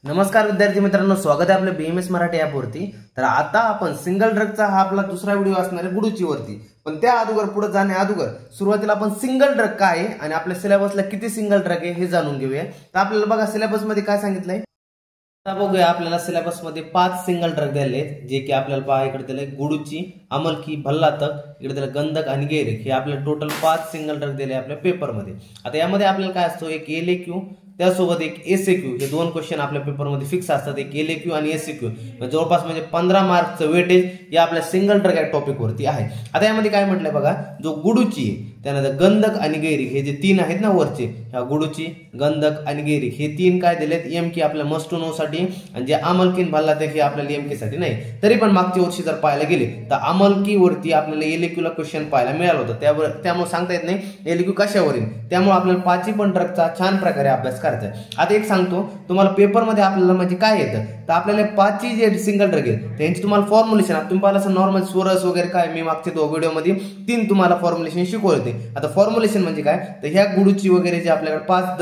नमस्कार विद्यार्थी मित्रांनो, स्वागत आहे आपल्या बीएमएस मराठी ॲपवरती। तर आता आपण सिंगल ड्रगचा हा आपला दुसरा व्हिडिओ असणार आहे गुडूची वरती। पण त्या अगोदर पुढे जाणे अगोदर सुरुवातीला आपण सिंगल ड्रग काय आहे आणि आपल्या सिलेबसला किती सिंगल ड्रग आहे हे जाणून घेऊया। तर आपल्याला बघा सिलेबस मध्ये काय सांगितलंय, आता बघूया आपल्याला सिलेबस मध्ये 5 सिंगल ड्रग दिले आहेत, जे की आपल्याला पहा इकडे दिले गुडूची, अमलकी, भल्लातक, इकडे दिले गंधक आणि गैरिक। हे आपल्याला टोटल 5 सिंगल ड्रग दिले आपल्या पेपर मध्ये। आता यामध्ये आपल्याला काय असतो, एक एलएक्यू त्यासोबत एक एसएक्यू, हे दोन क्वेश्चन आपल्या पेपर मध्ये फिक्स असतात, एक एलएक्यू आणि एसएक्यू। जवळपास म्हणजे 15 मार्कचं वेटेज या आपल्या सिंगल ड्रग टॉपिक वरती आहे। आता यामध्ये काय म्हटलंय बघा, जो गुडूची त्यानंतर गंधक आणि गैरिक हे जे तीन आहेत ना वरचे, ह्या गुडूची, गंधक आणि गैरिक हे तीन काय दिलेत एमके आपल्या मस्ट टू नो साठी, आणि जे अमलकीन भल्लातक हे आपल्याला एमके साठी नाही। तरी पण मागच्या वर्षी जर पाहायला गेले तर अमलकी वरती आपल्याला एलएक्यूला क्वेश्चन पाहायला मिळालं होतं, त्यामुळे सांगता येत नाही एलएक्यू कशावर येईल। त्यामुळे आपल्याला 5 पण ड्रगचा छान प्रकारे अभ्यास करायचा आहे। आता एक सांगतो तुम्हाला, पेपर मध्ये आपल्याला म्हणजे काय येतं, तर आपल्याला 5 जे सिंगल ड्रग आहेत त्यांची तुम्हाला फॉर्म्युलेशन, तुम्ही पाहिलं असं नॉर्मल सोरस वगैरे काय, मी मागच्या 2 व्हिडिओ मध्ये 3 तुम्हाला फॉर्म्युलेशन शिकवले। आता फॉर्म्युलेशन म्हणजे काय, तर ह्या गुडूची वगैरे जे आपल्याकडे 5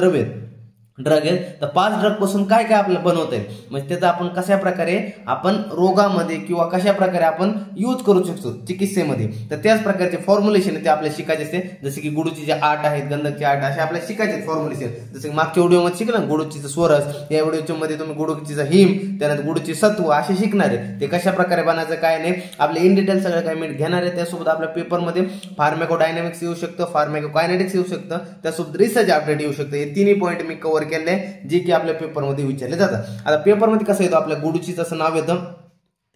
ड्रग आहेत, तर 5 ड्रग पासून काय काय आपल्याला बनवता येईल, म्हणजे त्याचा आपण कशा प्रकारे आपण रोगामध्ये किंवा कशा प्रकारे आपण यूज करू शकतो चिकित्सेमध्ये, तर त्याच प्रकारचे फॉर्म्युलेशन ते आपल्याला शिकायचे असते। जसे की गुडूची जे 8 आहेत, गंधकचे 8, असे आपल्याला शिकायचे फॉर्म्युलेशन। जसे की मागच्या व्हिडिओमध्ये शिकलं ना गुडूचीचं सोरस, या व्हिडिओच्या मध्ये तुम्ही गुडूचीचं हिम, त्यानंतर गुडूची सत्व असे शिकणार आहे। ते कशा प्रकारे बनायचं काय नाही आपले इन डिटेल सगळं काय मी घेणार आहे। त्यासोबत आपल्या पेपरमध्ये फार्मॅकोडायनॅमिक्स येऊ शकतं, फार्मॅकोकायनेटिक्स येऊ शकतं, त्यासोबत रिसर्च अपडेट येऊ शकतं। हे तिन्ही पॉईंट मी कव्हर केले जे की आपल्या पेपर मध्ये विचारले जातात। आता पेपर मध्ये कसं येतो, आपल्या गुडूचीचं असं नाव येतं,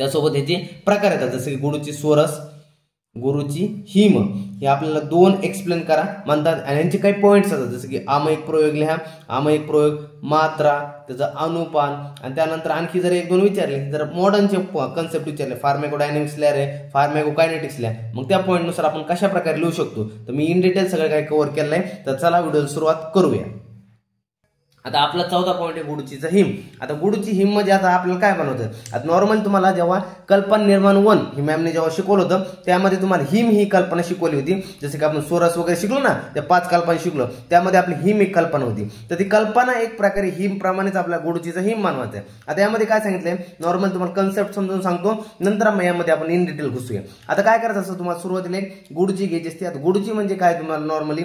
त्यासोबत ह्याचे प्रकार येतात, जसे की गुडूची सोरस, गुरुची हिम, हे आपल्याला 2 एक्सप्लेन करा म्हणतात, आणि यांचे काही पॉइंट्स असतात, जसे की आमयिक प्रयोग लिहा, आमयिक प्रयोग, मात्रा, त्याचा अनुपान, आणि त्यानंतर आणखी जर 1-2 विचारले, जर मॉडर्नचे कन्सेप्ट विचारले, फार्मॅकोडायनॅमिक्स लिहा रे, फार्मॅकोकायनेटिक्स लिहा, मग त्या पॉईंट नुसार आपण कशा प्रकारे लिहू शकतो, तर मी इन डिटेल सगळं काही कव्हर केलंय। तर चला व्हिडिओला सुरुवात करूया। आता आपला 14 पॉईंट आहे गुडूचीचं हिम। आता गुडूची हिम म्हणजे आता आपल्याला काय बनवतं, आता नॉर्मल तुम्हाला जेव्हा कल्पना निर्माण 1 ही मॅमने जेव्हा शिकवलं होतं, त्यामध्ये तुम्हाला हिम ही कल्पना शिकवली होती। जसे की आपण सोरस वगैरे शिकलो ना, त्या 5 कल्पना शिकलो, त्यामध्ये आपली हिम एक कल्पना होती। तर ती कल्पना एक प्रकारे हिम प्रमाणेच आपल्या गुडूचीचं हिम मानवायचं आहे। आता यामध्ये काय सांगितलंय, नॉर्मल तुम्हाला कन्सेप्ट समजून सांगतो, नंतर मग यामध्ये आपण इन डिटेल घुसूया। आता काय करायचं असतं, तुम्हाला सुरुवातीला गुडूची घ्यायची असते। आता गुडूची म्हणजे काय, तुम्हाला नॉर्मली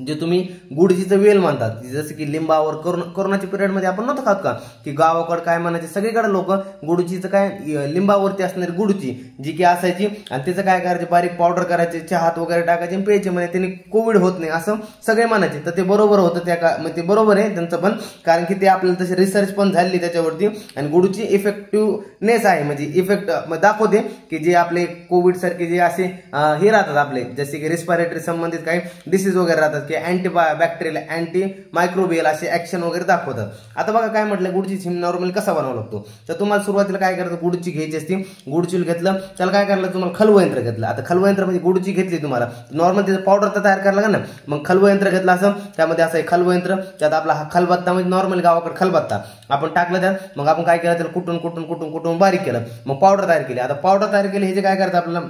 जे तुम्ही गुडचीचं वेल म्हणतात, जसं की लिंबावर कोरोनाच्या पिरियड मध्ये आपण नव्हतं खात का, की गावाकडे काय म्हणायचे सगळीकडे लोक गुडचीचं काय, लिंबावरती असणारी गुडची जी की असायची, आणि त्याचं काय करायचे, बारीक पावडर करायचे, चहात वगैरे टाकायचे, प्यायचे, म्हणजे त्यांनी कोविड होत नाही असं सगळे म्हणायचे। तर ते बरोबर होतं, ते बरोबर आहे त्यांचं पण, कारण की ते आपल्याला तशी रिसर्च पण झाली त्याच्यावरती, आणि गुडची इफेक्टिव्हनेस आहे, म्हणजे इफेक्ट दाखवते की जे आपले कोविड सारखे जे असे हे राहतात आपले, जसे की रेस्पिरेटरी संबंधित काही डिसीज वगैरे राहतात, की अँटी बॅक्टेरियल, अँटी मायक्रोबियल असे ऍक्शन वगैरे दाखवतात। आता बघा काय म्हटलं, गुडची हिम नॉर्मली कसा बनावं लागतो, तर तुम्हाला सुरुवातीला काय करायचं, गुडची घ्यायची असते, गुडचील घेतलं, त्याला काय करायला तुम्हाला खलवयंत्र घेतलं। आता खलवयंत्र म्हणजे गुडची घेतली तुम्हाला, नॉर्मल त्याचं पावडर तर तयार करायला लागेल ना, मग खलवयंत्र घेतलं असं, त्यामध्ये असं खलवयंत्र, त्यात आपला हा खलबत्ता, म्हणजे नॉर्मल गावाकडे खलबत्ता आपण टाकलं त्यात, मग आपण काय केलं, त्याला कुटून बारीक केलं, मग पावडर तयार केली। आता पावडर तयार केली, हे जे काय करायचं आपल्याला,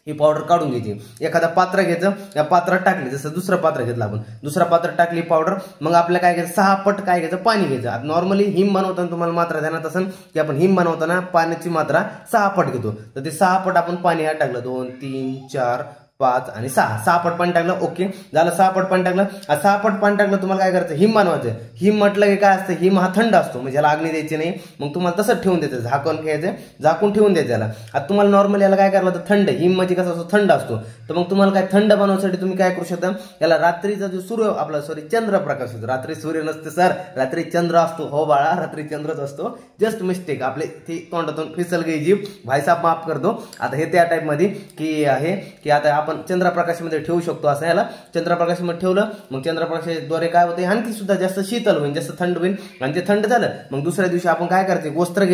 ही पावडर काढून घ्यायची, एखादा पात्र घ्यायचं, या पात्रात टाकली, जसं दुसरं पात्र घेतलं आपण, दुसरा पात्र टाकली पावडर, मग आपल्याला काय घ्यायचं, 6 पट काय घ्यायचं, पाणी घ्यायचं। आता नॉर्मली हिम बनवताना तुम्हाला मात्रा ध्यानात असेल की आपण हिम बनवताना पाण्याची मात्रा 6 पट घेतो, तर ते 6 पट आपण पाणी ह्यात टाकलं, 2, 3, 4, 5 आणि 6 पट पाणी टाकलं, ओके झालं। 6 पट पाणी टाकलं, 6 पट पाणी टाकलं, तुम्हाला काय करायचं, हिम बनवायचं। हिम म्हटलं की काय असतं, हिम हा थंड असतो, म्हणजे याला अग्नी द्यायची नाही, मग तुम्हाला तसंच ठेवून द्यायचं, झाकून घ्यायचं, झाकून ठेवून द्यायचं याला। आता तुम्हाला नॉर्मल याला काय करायला, थंड, हिम म्हणजे कसं असतो, थंड असतो, तर मग तुम्हाला काय थंड बनवण्यासाठी तुम्ही काय करू शकता, याला रात्रीचा जो सूर्य आपला चंद्रप्रकाश होतो, रात्री सूर्य नसते सर, रात्री चंद्र असतो, हो बाळा रात्री चंद्रच असतो, जस्ट मिस्टेक, आपले ती तोंडातून फिसल गई जीभ, भाईसाहेब माफ करतो। आता हे त्या टाइप मध्ये की आहे की आता आपण चंद्रप्रकाशामध्ये ठेवू शकतो, असं याला चंद्रप्रकाशामध्ये ठेवलं, मग चंद्रप्रकाशाद्वारे काय होते, आणखी सुद्धा जास्त शीतल होईल, जास्त थंड होईल, आणि ते थंड झालं, मग दुसऱ्या दिवशी आपण काय करायचं, वस्त्र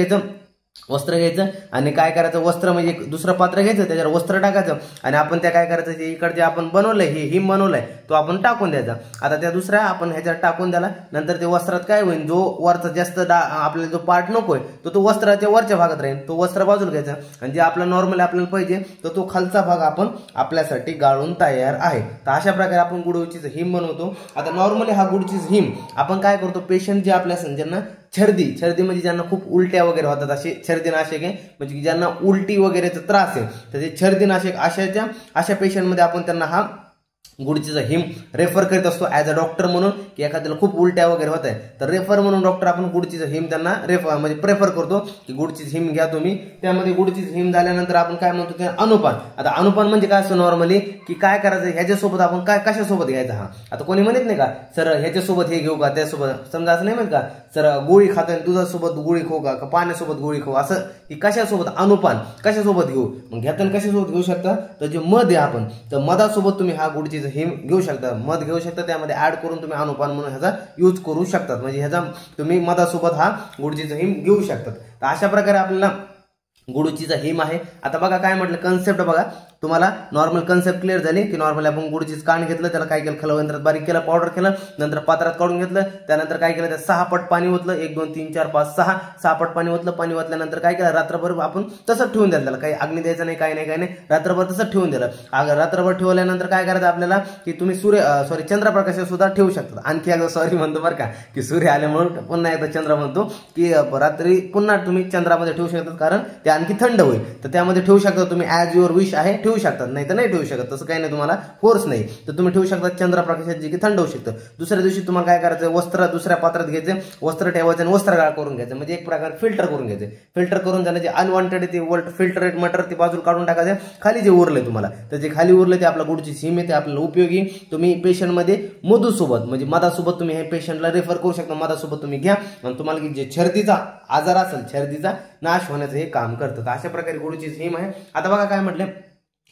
घ्यायचं, आणि काय करायचं, वस्त्र म्हणजे दुसरं पात्र घ्यायचं, त्याच्यावर वस्त्र टाकायचं, आणि आपण त्या काय करायचं, जे इकडे आपण बनवलंय, हे हिम बनवलंय, तो आपण टाकून द्यायचा। आता त्या दुसऱ्या आपण ह्याच्यात टाकून द्याला, नंतर ते वस्त्रात काय होईल, जो वरचा जास्त आपल्याला जो पार्ट नकोय तो वस्त्राच्या वरच्या भागात राहील, तो वस्त्र बाजूला घ्यायचा, आणि जे आपला नॉर्मली आपल्याला पाहिजे तो खालचा भाग आपण आपल्यासाठी गाळून तयार आहे। तर अशा प्रकारे आपण गुडचीचं हिम बनवतो। आता नॉर्मली हा गुडचीचं हिम आपण काय करतो, पेशंट जे आपल्या ज्यांना छर्दी म्हणजे ज्यांना खूप उलट्या वगैरे होतात असे छर्दीनाशक आहे, म्हणजे ज्यांना उलटी वगैरेचा त्रास आहे तर ते छर्दीनाशक अशा पेशंटमध्ये आपण त्यांना हा गुडचीचा हिम रेफर करीत असतो ॲज अ डॉक्टर म्हणून, की एखाद्याला खूप उलट्या वगैरे होत आहे तर रेफर म्हणून डॉक्टर आपण गुडचीचा हिम त्यांना म्हणजे प्रेफर करतो की गुडचीचं हिम घ्या तुम्ही. त्यामध्ये गुडचीचं हिम झाल्यानंतर आपण काय म्हणतो ते अनुपान. आता अनुपान म्हणजे काय असतं नॉर्मली, की काय करायचं ह्याच्यासोबत आपण काय कशासोबत घ्यायचा. हा आता कोणी म्हणत नाही का सर ह्याच्यासोबत हे घेऊ का त्यासोबत, समजा असं नाही म्हणत का सर गोळी खातोय दुधासोबत गोळी खाऊ का पाण्यासोबत गोळी खाऊ, असं की कशासोबत अनुपान कशासोबत घेऊ. मग घेताना कशासोबत घेऊ शकता तर जे मध आहे आपण तर मधासोबत तुम्ही हा गुडचीचा हिम घेऊ शकता, मध घेऊ शकता, त्यामध्ये ऍड करून तुम्ही अनुपान म्हणून ह्याचा यूज करू शकतात, म्हणजे ह्याचा तुम्ही मधासोबत हा गुडचीचा हिम घेऊ शकतात. तर अशा प्रकारे आपल्याला गुडचीचा हिम आहे. आता बघा काय म्हटलं कन्सेप्ट बघा, तुम्हाला नॉर्मल कन्सेप्ट क्लिअर झाली की नॉर्मल आपण गुडचीचं कांड घेतलं, त्याला काय केलं खलवंत्रात बारीक केलं, पावडर केलं, नंतर पात्रात काढून घेतलं, त्यानंतर काय केलं त्यात 6 पट पाणी ओतलं, 1 2 3 4 5 6 पट पाणी ओतलं. पाणी ओतल्यानंतर काय केलं रात्रभर आपण तसंच ठेवून द्यायला, त्याला काही अग्नी द्यायचा नाही काय नाही रात्रभर तसंच ठेवून दिलं. रात्रभर ठेवल्यानंतर काय करायचं आपल्याला की तुम्ही चंद्रप्रकाश सुद्धा ठेवू शकता. आणखी एकदा सॉरी म्हणतो बरं का की सूर्य आल्यामुळे पुन्हा एकदा चंद्र म्हणतो की रात्री पुन्हा तुम्ही चंद्रामध्ये ठेवू शकता, कारण ते आणखी थंड होईल. तर त्यामध्ये ठेवू शकता तुम्ही ॲज युअर विश आहे, ठेवू शकतात, नाही तर नाही ठेवू शकत, तसं काही नाही, तुम्हाला फोर्स नाही. तर तुम्ही ठेवू शकता चंद्रप्रकाशात जे की थंड होऊ शकतं. दुसऱ्या दिवशी तुम्हाला काय करायचं वस्त्र दुसऱ्या पात्रात घ्यायचं, वस्त्र ठेवायचं आणि वस्त्रगाळ करून घ्यायचं, म्हणजे एक प्रकार फिल्टर करून घ्यायचं. फिल्टर करून झालं जे अनवॉन्टेड ते फिल्टरेट मटर ते बाजूला काढून टाकायचं. खाली जे उरलंय तुम्हाला तर जे खाली उरलं ते आपला गुडची हिम आहे, ते आपल्याला उपयोगी. तुम्ही पेशंटमध्ये मधुसोबत म्हणजे मधासोबत तुम्ही हे पेशंटला रेफर करू शकता, मधासोबत तुम्ही घ्या आणि तुम्हाला जे छर्दीचा आजार असेल छर्दीचा नाश होण्याचं हे काम करतं. अशा प्रकारे गुडची हिम आहे. आता बघा काय म्हटलं,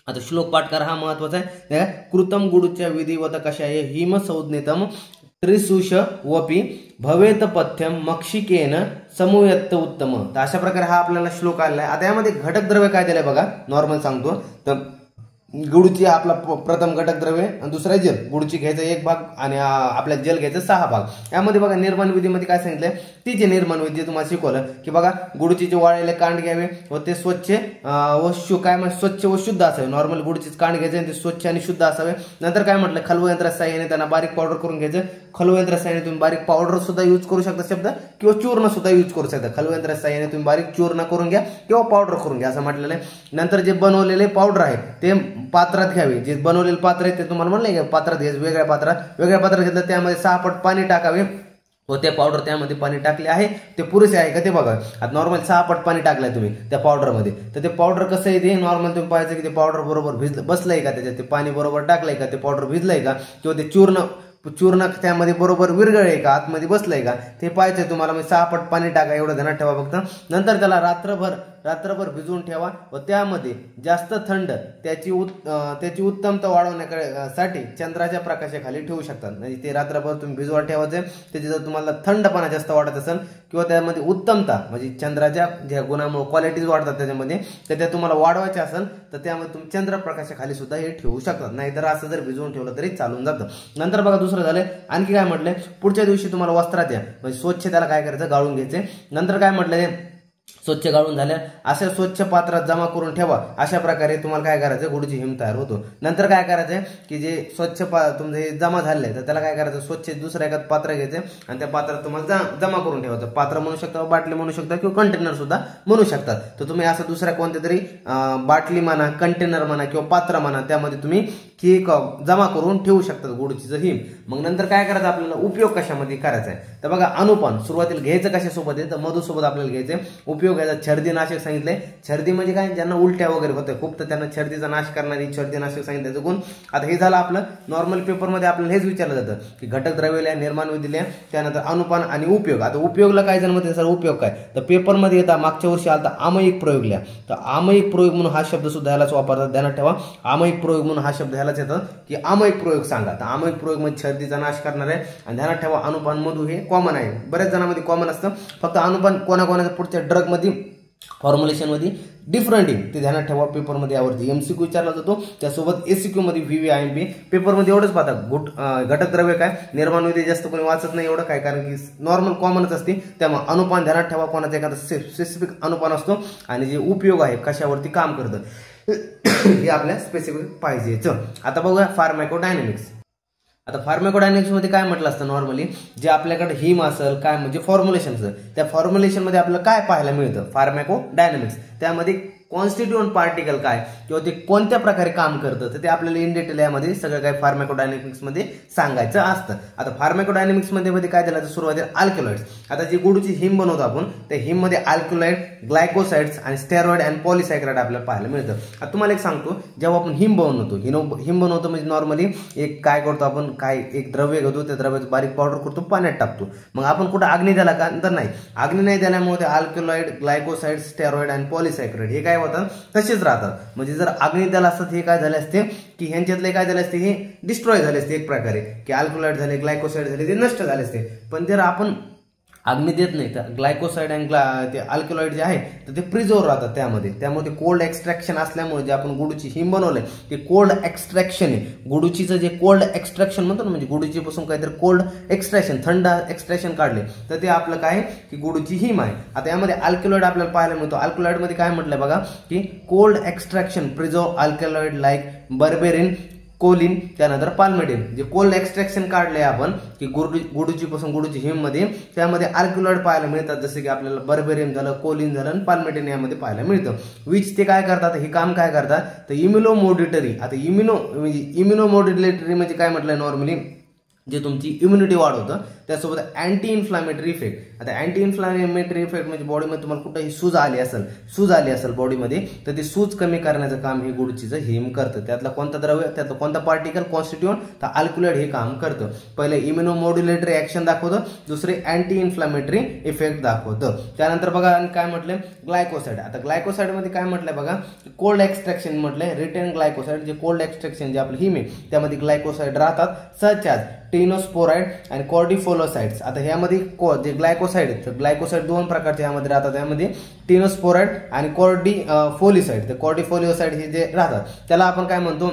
आता श्लोक पाठ करा, हा महत्वाचा आहे. कृतम गुडच्या विधिवत कशाय हिम संज्ञितम त्रिसुष वपी भवेत पथ्यम मक्षिकेन समूयत्त उत्तम. तर अशा प्रकारे हा आपल्याला श्लोक आलेला आहे. आता यामध्ये घटक द्रव्य काय दिलंय बघा, नॉर्मल सांगतो तर गुडची आपला प्रथम घटक द्रव्य आणि दुसरा जल. गुडची घ्यायचं 1 भाग आणि आपल्या जल घ्यायचं 6 भाग. यामध्ये बघा निर्माण विधीमध्ये काय सांगितलंय, ती जे निर्माण विधी तुम्हाला शिकवलं की बघा गुडचीचे वाळलेले कांड घ्यावे व ते स्वच्छ व स्वच्छ व शुद्ध असावे. नॉर्मल गुडचीच कांड घ्यायचे ते स्वच्छ आणि शुद्ध असावे. नंतर काय म्हटलं खलवयंत्र साह्याने त्यांना बारीक पावडर करून घ्यायचं. खलवयंत्र साह्याने तुम्ही बारीक पावडर सुद्धा यूज करू शकता शब्द, किंवा चूर्ण सुद्धा यूज करू शकता. खलवयंत्र साह्याने तुम्ही बारीक चूर्ण करून घ्या किंवा पावडर करून घ्या असं म्हटलेलं आहे. नंतर जे बनवलेले पावडर आहे ते पात्रात घ्यावे, जे बनवलेले पात्र आहे ते तुम्हाला म्हणलं की पात्रात घ्यायचं, वेगळ्या पात्रात घेतलं, त्यामध्ये 6 पट पाणी टाकावे व ते पावडर त्यामध्ये पाणी टाकले आहे ते पुरेसे आहे का ते बघा. आता नॉर्मल 6 पट पाणी टाकलंय तुम्ही त्या पावडरमध्ये, तर ते पावडर कसं आहे ते नॉर्मल तुम्ही पाहायचं की ते पावडर बरोबर बसलंय का, त्याच्यात ते पाणी बरोबर टाकलंय का, ते पावडर भिजलंय का, किंवा ते चूर्ण त्यामध्ये बरोबर विरघळय का, आतमध्ये बसलंय का ते पाहायचंय तुम्हाला. 6 पट पाणी टाका एवढं ध्यानात ठेवा फक्त. नंतर त्याला रात्रभर भिजवून ठेवा व त्यामध्ये जास्त थंड त्याची उत्तमता वाढवण्यासाठी चंद्राच्या प्रकाशाखाली ठेवू शकतात. म्हणजे ते रात्रभर तुम्ही भिजवत ठेवायचे, त्याची जर तुम्हाला थंडपणा जास्त वाटत असेल किंवा त्यामध्ये उत्तमता म्हणजे चंद्राच्या ज्या गुणामुळे क्वालिटीज वाढतात त्याच्यामध्ये, तर त्या तुम्हाला वाढवायच्या असेल तर त्यामध्ये तुम्ही चंद्रप्रकाशाखाली सुद्धा हे ठेवू शकतात. नाहीतर असं जर भिजवून ठेवलं तरी चालून जातं. नंतर बघा दुसरं झालंय, आणखी काय म्हटलंय, पुढच्या दिवशी तुम्हाला वस्त्रात या म्हणजे स्वच्छ त्याला काय करायचं गाळून घ्यायचे. नंतर काय म्हटलंय, स्वच्छ गाळून झाल्या अशा स्वच्छ पात्रात जमा करून ठेवा. अशा प्रकारे तुम्हाला काय करायचं गुडची हिम तयार होतो. नंतर काय करायचं की जे स्वच्छ तुमचं हे जमा झालंय तर त्याला काय करायचं स्वच्छ दुसऱ्या एखादं पात्र घ्यायचं आणि त्या पात्रात तुम्हाला जमा करून ठेवायचं. पात्र म्हणू शकता, बाटली म्हणू शकता किंवा कंटेनर सुद्धा म्हणू शकतात. तर तुम्ही असं दुसऱ्या कोणत्या तरी बाटली म्हणा, कंटेनर म्हणा किंवा पात्र म्हणा, त्यामध्ये तुम्ही ही जमा करून ठेवू शकतात गुडचीचं हिम. मग नंतर काय करायचं आपल्याला उपयोग कशामध्ये करायचा आहे तर बघा अनुपान सुरुवातीला घ्यायचं कशासोबत आहे तर मधुसोबत आपल्याला घ्यायचं. उपयोग याचा छर्दीनाशक सांगितलंय. छर्दी म्हणजे काय, ज्यांना उलट्या वगैरे होते खूप तर त्यांना छर्दीचा नाश करणारी छर्दीनाशक सांगितलं गुण. आता हे झालं आपलं नॉर्मल पेपरमध्ये आपल्याला हेच विचारलं जातं की घटक द्रव्य निर्माण विधी, त्यानंतर अनुपान आणि उपयोग. आता उपयोगला काय जण म्हणते सर उपयोग काय तर पेपरमध्ये येतात मागच्या वर्षी आलता आमयिक प्रयोग लिहा. तर आमयिक प्रयोग म्हणून हा शब्द सुद्धा ह्यालाच वापरतात, ध्यानात ठेवा. आमयिक प्रयोग म्हणून हा शब्द ह्यालाच येतात की आमयिक प्रयोग सांगा. तर आमयिक प्रयोग म्हणजे छर्दीचा नाश करणार आहे. आणि ध्यानात ठेवा अनुपान मधु हे कॉमन आहे, बऱ्याच जणांमध्ये कॉमन असतं. फक्त अनुपान कोणाकोणाच्या पुढच्या ड्रग मध्ये फॉर्म्युलेशन मध्ये डिफरंट आहे ते ध्यानात ठेवा. पेपरमध्ये यावरती एमसीक्यू विचारला जातो, त्यासोबत एसीक्यू मध्ये व्हीव्हीआयएमपी. पेपरमध्ये एवढंच पाहतात घटक द्रव्य काय निर्माण विधी जास्त कोणी वाचत नाही एवढं काय, कारण की नॉर्मल कॉमनच असते. त्यामुळे अनुपान ध्यानात ठेवा, कोणाचा एखादा स्पेसिफिक अनुपान असतो आणि जे उपयोग आहे कशावरती काम करतं हे आपल्या स्पेसिफिक पाहिजेच. आता बघूया फार्माकोडायनॅमिक्स. आता फार्माकोडायनॅमिक्स मध्ये काय म्हटलं असतं नॉर्मली, जे आपल्याकडे हिम असेल काय म्हणजे फॉर्म्युलेशन असेल, त्या फॉर्म्युलेशन मध्ये आपल्याला काय पाहायला मिळतं फार्माकोडायनॅमिक्स, त्यामध्ये कॉन्स्टिट्यूएंट पार्टिकल काय किंवा ते कोणत्या प्रकारे काम करतं तर ते आपल्याला इन डिटेल यामध्ये सगळं काय फार्माकोडायनॅमिक्स मध्ये सांगायचं असतं. आता फार्माकोडायनॅमिक्स मध्ये काय झालं, सुरुवातीला अल्कलॉइड्स. आता जी गुडूची हिम बनवतो आपण त्या हिम मध्ये अल्कलॉइड, ग्लायकोसाइड्स आणि स्टेरॉइड आणि पॉलिसॅकराइड आपल्याला पाहायला मिळतं. आता तुम्हाला एक सांगतो, जेव्हा आपण हिम बनवतो म्हणजे नॉर्मली एक काय करतो आपण, काय एक द्रव्य घेतो, त्या द्रव्याचं बारीक पावडर करतो, पाण्यात टाकतो. मग आपण कुठं अग्नी द्याला का, तर नाही. अग्नी नाही द्याल्यामुळे ते अल्कलॉइड, ग्लायकोसाइड, स्टेरॉइड आणि पॉलिसॅकराइड हे काय होतात, तसेच राहतात. म्हणजे जर अग्नी द्याला असतात हे काय झाले असते की ह्यांच्यातले काय झाले असते, हे डिस्ट्रॉय झाले असते एक प्रकारे, की अल्कलॉइड झाले, ग्लायकोसाइड झाले, ते नष्ट झाले असते. पण जर आपण अग्नी देत नाही तर ग्लायकोसाइड आणि ते अल्कलॉइड जे आहे तर ते प्रिझर्व राहतात त्यामध्ये कोल्ड एक्स्ट्रॅक्शन असल्यामुळे जे आपण गुडूची हिम बनवलंय ते कोल्ड एक्स्ट्रॅक्शन आहे. गुडूचीचं जे कोल्ड एक्स्ट्रॅक्शन म्हणतो ना, म्हणजे गुडूची पासून काहीतरी कोल्ड एक्स्ट्रॅक्शन, थंड एक्स्ट्रॅक्शन काढले तर ते आपलं काय की गुडूची हिम आहे. आता यामध्ये अल्कलॉइड आपल्याला पाहायला मिळतो. अल्कलॉइड मध्ये काय म्हटलंय बघा, की cold extraction preserve alkaloid like berberine, choline, त्यानंतर पाल्मेटिन. जे कोल्ड एक्स्ट्रॅक्शन काढले आपण की गुडूची पासून गुडूची हिम मध्ये, त्यामध्ये अल्कलॉइड पाहायला मिळतात, जसे की आपल्याला बर्बेरियम झालं, कोलिन झालं आणि पाल्मेटिन यामध्ये पाहायला मिळतं. विच ते काय करतात, हे काम काय करतात तर इम्युनोमोड्युलेटरी. आता इम्युनोमोड्युलेटरी म्हणजे काय म्हटलंय नॉर्मली, जे तुमची इम्युनिटी वाढवतं, त्यासोबत अँटी इन्फ्लामेटरी इफेक्ट. आता अँटी इन्फ्लामेटरी इफेक्ट म्हणजे बॉडीमध्ये तुम्हाला कुठेही सूज आली असेल बॉडीमध्ये, तर ती सूज कमी करण्याचं काम हे गुडचीचं हिम करतं. त्यातला कोणता द्रव्य, त्यातला कोणता पार्टिकल, कॉन्स्टिट्यूएंट, तर अल्कलॉइड हे काम करतं. पहिले इम्युनोमोड्युलेटरी ऍक्शन दाखवतं, दुसरे अँटी इन्फ्लामेटरी इफेक्ट दाखवतं. त्यानंतर बघा काय म्हटलंय, ग्लायकोसाइड. आता ग्लायकोसाइड मध्ये काय म्हटलंय बघा, कोल्ड एक्स्ट्रॅक्शन म्हटलंय, रिटेन ग्लायकोसाइड. जे कोल्ड एक्स्ट्रॅक्शन जे आपलं हिम आहे त्यामध्ये ग्लायकोसाइड राहतात, सच ॲज टेनोस्पोराइड आणि कॉर्डिफोलोसाइड्स. आता ह्यामध्ये जे ग्लायकोसाइड आहेत, तर ग्लायकोसाइड दोन प्रकारचे यामध्ये राहतात. यामध्ये टेनोस्पोराइड आणि कॉर्डिफोलिसाइड. तर कॉर्डिफोलिओसाइड हे जे राहतात त्याला आपण काय म्हणतो,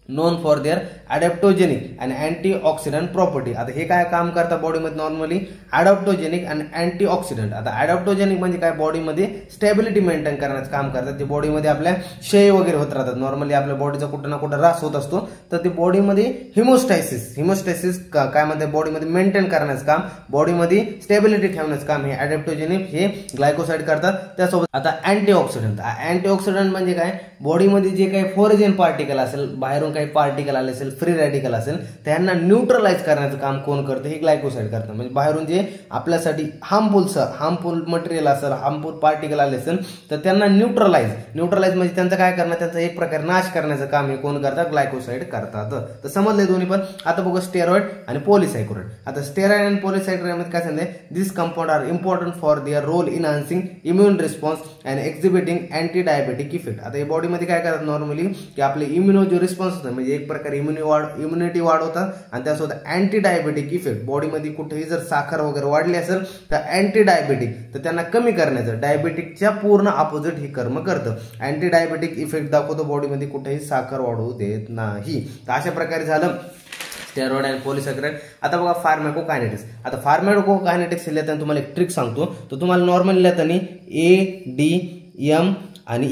नोन फॉर देअर अडॅप्टोजेनिक आणि अँटीऑक्सिडंट प्रॉपर्टी. आता हे काय काम करतात बॉडीमध्ये नॉर्मली, अडॅप्टोजेनिक आणि अँटीऑक्सिडंट. आता अडॅप्टोजेनिक म्हणजे काय, बॉडीमध्ये स्टेबिलिटी मेंटेन करण्याचं काम करतात. जे बॉडीमध्ये आपल्या क्षय वगैरे होत राहतात, नॉर्मली आपल्या बॉडीचा कुठं ना कुठं ऱ्हास होत असतो, तर ते बॉडीमध्ये हिमोस्टॅसिस काय म्हणतात, बॉडीमध्ये मेंटेन करण्याचं काम, बॉडीमध्ये स्टेबिलिटी ठेवण्याचं काम हे अडॅप्टोजेनिक हे ग्लायकोसाइड करतात. त्यासोबत आता अँटीऑक्सिडंट म्हणजे काय, बॉडीमध्ये जे काही फॉरेन पार्टिकल असेल, बाहेरून काही पार्टिकल आले असेल, फ्री रॅडिकल असेल, त्यांना न्यूट्रलाइज करण्याचं काम कोण करतं, हे ग्लायकोसाइड करतं. म्हणजे बाहेरून जे आपल्यासाठी हार्मफुल मटेरियल असेल, हार्मफुल पार्टिकल आले असेल, तर त्यांना न्यूट्रलाइज म्हणजे त्यांचं काय करणं, त्यांचा एक प्रकारे नाश करण्याचं काम हे कोण करतात, ग्लायकोसाइड करतात. तर समजले दोन्ही पण. आता बघू स्टेरॉइड आणि पॉलिसॅकराइड. आता स्टेरॉइड आणि पॉलिसॅकराइड मध्ये काय सांगितलंय, this compound are important for their role in enhancing immune response and exhibiting anti diabetic effect. आता हे बॉडीमध्ये काय करतात नॉर्मली, की आपले इम्युनो जो रिस्पॉन्स होतो म्हणजे एक प्रकारे इम्युनिटी वाढवतात आणि त्यासोबत अँटी डायबेटिक इफेक्ट. बॉडीमध्ये कुठेही जर साखर वगैरे वाढली असेल तर अँटी डायबेटिक, तर त्यांना कमी करण्याचं, डायबेटिकच्या पूर्ण अपोजिट हे कर्म करतं. अँटी डायबेटिक इफेक्ट दाखवतो, बॉडीमध्ये कुठेही साखर वाढवू देत नाही. तर अशा प्रकारे झालं स्टेरॉइड आणि पॉलिसॅकराइड. आता बघा फार्माकोकायनेटिक्स. आता फार्माकोकायनेटिक्स लिहिताना तुम्हाला एक ट्रिक सांगतो, तर तुम्हाला नॉर्मल लिहिताना ADM आणि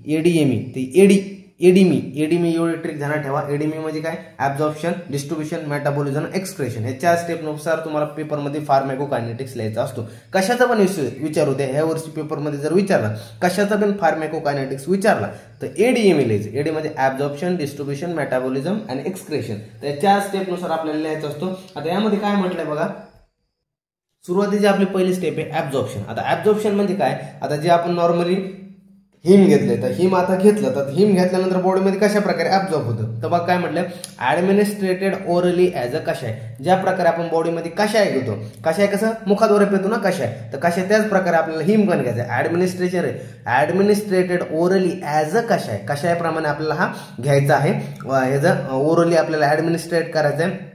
ADME ते एडीमी एवढी ट्रिक ध्यानात ठेवा. एडीमी म्हणजे काय, ऍब्झॉर्प्शन, डिस्ट्रीब्युशन, मेटाबॉलिझम, एक्सक्रेशन. हे 4 स्टेपनुसार तुम्हाला पेपरमध्ये फार्माकोकायनेटिक्स लिहायचा असतो. कशाचा पण विचारू द्या, ह्या वर्षी पेपरमध्ये जर विचारला कशाचा पण फार्माकोकायनेटिक्स विचारला तर एडीएमई लिहायचं. एडी म्हणजे ऍब्झॉर्प्शन, डिस्ट्रीब्युशन, मेटाबॉलिझम आणि एक्सक्रेशन. तर 4 स्टेपनुसार आपल्याला लिहायचं असतो. आता यामध्ये काय म्हटलंय बघा, सुरुवातीची आपली पहिली स्टेप आहे ऍब्झॉर्प्शन. आता ऍब्झॉर्प्शन म्हणजे काय, आता जे आपण नॉर्मली हिम घेतले, तर हिम आता घेतलं, तर हिम घेतल्यानंतर बॉडीमध्ये कशा प्रकारे ऍब्झॉर्ब होतं, तर बघा काय म्हटलं, ऍडमिनिस्ट्रेटेड ओरली ऍज अ कषाय. ज्या प्रकारे आपण बॉडीमध्ये कषाय घेतो, कषाय कसं मुखाद्वारे पितो ना कषाय, तर कषाय त्याच प्रकारे आपल्याला हिम पण घ्यायचा. ऍडमिनिस्ट्रेटेड ओरली ऍज अ कषाय, कषायाप्रमाणे आपल्याला हा घ्यायचा आहे. ह्याचं ओरली आपल्याला ऍडमिनिस्ट्रेट करायचं आहे.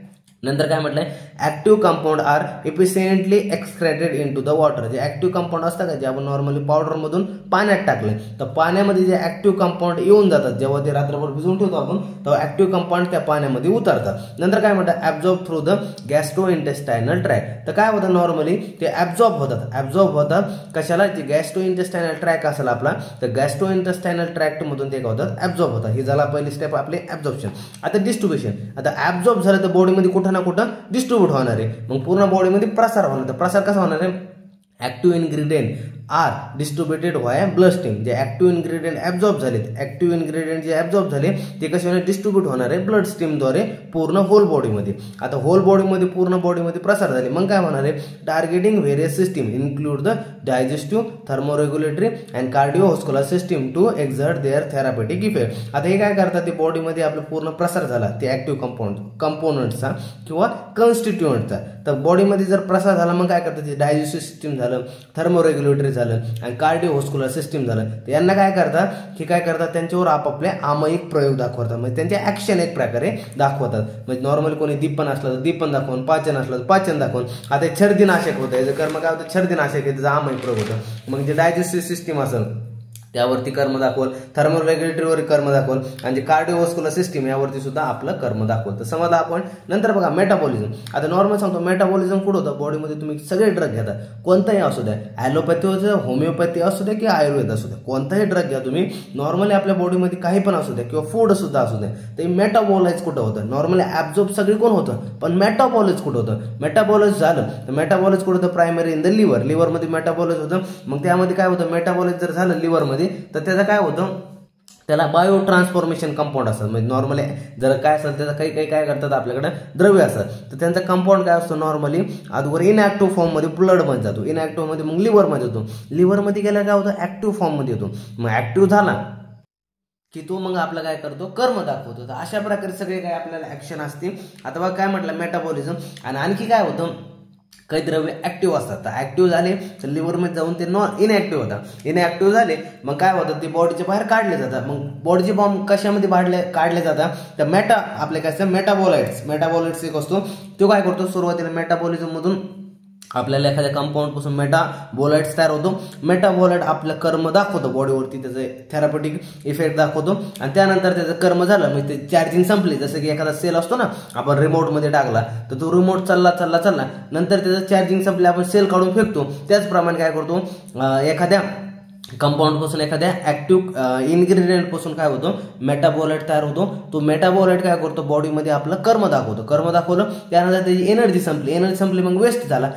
नंतर काय म्हटलंय, active compound are efficiently excreted into the water. जे ऍक्टिव्ह कंपाऊंड असतात का, जे आपण नॉर्मली पावडर मधून पाण्यात टाकले, तर पाण्यामध्ये जे ऍक्टिव्ह कंपाऊंड येऊन जातात, जेव्हा ते रात्रभर भिजवून ठेवतो आपण, तेव्हा ऍक्टिव्ह कंपाऊंड त्या पाण्यामध्ये उतरतात. नंतर काय म्हणतात, absorb through the gastro intestinal tract. तर काय होतं, नॉर्मली ते ऍब्झॉर्ब होतात कशाला, जे गॅस्ट्रो इंटेस्टायनल ट्रॅक असेल आपला, तर गॅस्ट्रो इंटेस्टायनल ट्रॅक्ट मधून ते काय होतात, ऍब्झॉर्ब होतात. ही झाला पहिली स्टेप आपली ऍब्झॉर्प्शन. आता डिस्ट्रीब्युशन. आता ऍब्झॉर्ब झालं तर बॉडीमध्ये कुठं ना कुठं डिस्ट्रीब्यूट होणार आहे, मग पूर्ण बॉडीमध्ये प्रसार होणार. तर प्रसार कसा होणार आहे, ऍक्टिव्ह इन्ग्रेडियंट आर डिस्ट्रीब्युटेड व्हाय ब्लड स्ट्रीम. जे ऍक्टिव्ह इन्ग्रेडियंट ऍब्झॉर्ब झालेत, ऍक्टिव्ह इन्ग्रेडियंट जे ऍब्झॉर्ब झाले ते कसे होणार, डिस्ट्रीब्यूट होणार आहे ब्लड स्ट्रीमद्वारे पूर्ण होल बॉडीमध्ये. आता होल बॉडीमध्ये पूर्ण बॉडीमध्ये प्रसार झाले, मग काय होणार आहे, targeting various system include the digestive, thermoregulatory and cardiovascular system to exert their therapeutic effect. आता हे काय करतात, ते बॉडीमध्ये आपला पूर्ण प्रसार झाला ते ऍक्टिव्ह कंपोनंटचा किंवा कन्स्टिट्युएंटचा. तर बॉडीमध्ये जर प्रसार झाला, मग काय करतात, ते डायजेस्टिव्ह सिस्टीम झालं, थर्मोरेग्युलेटरी झालं आणि कार्डिओव्हास्क्युलर सिस्टीम झालं. तर यांना काय करतात, की काय करतात, त्यांच्यावर आपापले आमयिक प्रयोग दाखवतात, म्हणजे त्यांचे ऍक्शन एक प्रकारे दाखवतात. म्हणजे नॉर्मली कोणी दीपन असलं तर दीपन दाखवून, पाचन असलं तर पाचन दाखवून. आता छर्दीनाशक होतं, याचं कर्म काय होतं, छर्दीनाशक आहे, त्याचा आमयिक प्रयोग होतं. मग जे डायजेस्टिव्ह सिस्टीम असेल त्यावरती कर्म दाखवल, थर्मोरेग्युलेटरीवर कर्म दाखवल, आणि जे कार्डिओव्हास्क्युलर सिस्टीम यावरती सुद्धा आपलं कर्म दाखवल. तर समजा आपण नंतर बघा मेटाबॉलिझम. आता नॉर्मल सांगतो, मेटाबॉलिझम कुठं होतं, बॉडीमध्ये तुम्ही सगळे ड्रग घेता, कोणताही असू द्या, ॲलोपॅथी असू द्या, होमिओपॅथी असू द्या किंवा आयुर्वेद असू द्या, कोणताही ड्रग घ्या तुम्ही, नॉर्मली आपल्या बॉडीमध्ये काही पण असू द्या किंवा फूड सुद्धा असू द्या, ते मेटाबॉलाइज कुठं होतं, नॉर्मली ऍब्झॉर्ब सगळी कोण होतं, पण मेटाबॉलाइज कुठं होतं, मेटाबॉलाइज झालं तर मेटाबॉलाइज कुठं होतं, प्रायमरी इन द लिव्हर. लिव्हरमध्ये मेटाबॉलाइज होतं. मग त्यामध्ये काय होतं, मेटाबॉलाइज जर झालं लिव्हरमध्ये, तर त्याचं काय होतं, त्याला बायो ट्रान्सफॉर्मेशन कंपाऊंड असतात. म्हणजे नॉर्मली जर काय असेल त्याचं काही काय करतात, आपल्याकडे द्रव्य असतात, तर त्यांचा कंपाऊंड काय असतो, नॉर्मली अगोदर इनऍक्टिव्ह फॉर्ममध्ये ब्लड मध्ये जातो, इनऍक्टिव्ह मध्ये मग लिव्हरमध्ये येतो, लिव्हरमध्ये गेला काय होतं, ऍक्टिव्ह फॉर्ममध्ये येतो. मग ऍक्टिव्ह झाला की तो मग आपला काय करतो, कर्म दाखवतो. तर अशा प्रकारे सगळे काय आपल्याला ऍक्शन असतील. आता बघा काय म्हटलं, मेटाबॉलिझम. आणि आणखी काय होतं, काही द्रव्य ऍक्टिव्ह असतात, तर ऍक्टिव्ह झाले तर लिव्हरमध्ये जाऊन ते इनऍक्टिव्ह होतात. इनऍक्टिव्ह झाले मग काय होतं, ते बॉडीच्या बाहेर काढले जातात. मग बॉडीचे बॉम्ब कशामध्ये काढले जातात, तर आपले काय असतं, मेटाबॉलाइट्स एक असतो, तो काय करतो, सुरुवातीला मेटाबॉलिझम मधून आपल्याला एखाद्या कंपाऊंड पासून मेटाबॉलाइट्स तयार होतो. मेटाबॉलाइट आपलं कर्म दाखवतो बॉडीवरती, त्याचे थेरापेटिक इफेक्ट दाखवतो. आणि त्यानंतर त्याचं कर्म झालं, म्हणजे ते चार्जिंग संपली. जसं की एखादा सेल असतो ना, आपण रिमोटमध्ये टाकला तर तो रिमोट चालला नंतर त्याचं चार्जिंग संपले, आपण सेल काढून फेकतो. त्याचप्रमाणे काय करतो, एखाद्या कंपाऊंड पासून, एखाद्या ऍक्टिव्ह इन्ग्रेडियंट पासून काय होतं, मेटाबॉलाइट तयार होतो. तो मेटाबॉलाइट काय करतो, बॉडीमध्ये आपलं कर्म दाखवलं. त्यानंतर त्याची एनर्जी संपली, मग वेस्ट झाला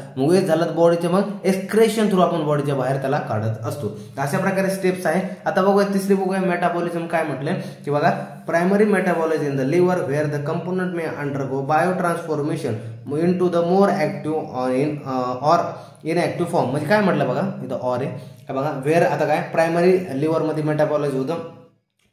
तर बॉडीचे मग एक्सक्रेशन थ्रू आपण बॉडीच्या बाहेर त्याला काढत असतो. अशा प्रकारे स्टेप्स आहे. आता बघूया तिसरी बघूया मेटाबॉलिझम काय म्हटलंय, की बघा primary metabolism in the liver where the component may undergo bio transformation into the more active or inactive form. म्हणजे काय म्हटलं बघा, इथं ऑर आहे बघा, वेअर. आता काय प्रायमरी लिव्हरमध्ये मेटाबॉलाइज होतं,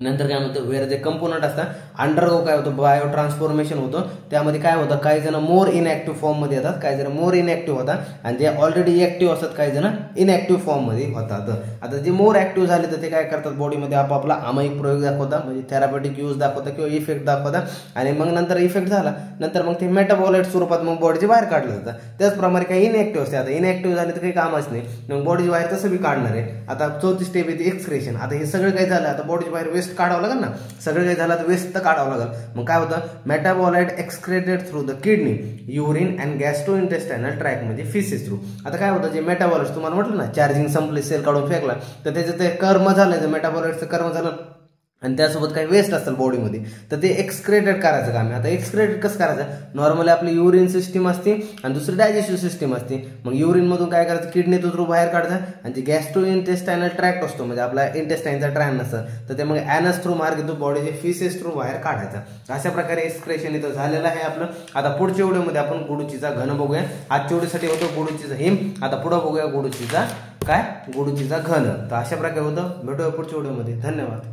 नंतर काय म्हणतं, वेअर जे कंपोनंट असतात अंडरगो काय होतं, बायो ट्रान्सफॉर्मेशन होतं. त्यामध्ये काय होतं, काही जण मोर इनऍक्टिव्ह फॉर्म मध्ये येतात, काही जण मोर इनऍक्टिव्ह होतात, आणि जे ऑलरेडी ऍक्टिव्ह असतात काही जण इनऍक्टिव्ह फॉर्म मध्ये होतात. आता जे मोर ऍक्टिव्ह झाले तर ते काय करतात, बॉडीमध्ये आपापला आमयिक प्रयोग दाखवतात, म्हणजे थेरापेटिक यूज दाखवतात किंवा इफेक्ट दाखवतात. आणि मग नंतर इफेक्ट झाला नंतर मग ते मेटाबॉलाइट स्वरूपात मग बॉडीच्या बाहेर काढलं जातं. त्याचप्रमाणे काही इनऍक्टिव्ह असते. आता इनऍक्टिव्ह झाले तर काही कामच नाही, मग बॉडीच्या बाहेर तसं बी काढणार आहे. आता चौथी स्टेप येते एक्सक्रेशन. आता हे सगळं काही झालं, आता बॉडीच्या बाहेर वेस्ट काढावं लागेल ना, सगळं काही झालं तर वेस्ट तर काढावं लागेल. मग काय होतं, metabolite excreted through the kidney, urine and gastro intestinal tract, म्हणजे फिसेस थ्रू. आता काय होतं, जे मेटाबॉलाइट तुम्हाला म्हटलं ना, चार्जिंग संपले, सेल काढून फेकला, तर त्याचं ते कर्म झालं, मेटाबॉलाइटचं कर्म झालं, आणि त्यासोबत काही वेस्ट असतात बॉडीमध्ये, तर ते एक्सक्रेटेड करायचं काम आहे. आता एक्सक्रेटेड कसं करायचं, नॉर्मली आपली युरिन सिस्टीम असते आणि दुसरी डायजेस्टिव्ह सिस्टीम असते. मग युरिन मधून काय करायचं, किडनी थ्रू बाहेर काढायचं, आणि जे गॅस्ट्रो इंटेस्टायनल ट्रॅक्ट असतो, म्हणजे आपला इंटेस्टाईनचा ट्रॅक नसतं, तर ते मग ॲनस थ्रू मार्ग तो बॉडीचे फिसेस थ्रू बाहेर काढायचा. अशा प्रकारे एक्सक्रेशन इथं झालेलं आहे आपलं. आता पुढच्या व्हिडिओमध्ये आपण गुडुचीचा घन बघूया. आजच्या व्हिडिओसाठी होतो गुडुचीचा हिम, आता पुढे बघूया गुडुचीचा घन. तर अशा प्रकारे होतं. भेटूया पुढच्या व्हिडिओमध्ये. धन्यवाद.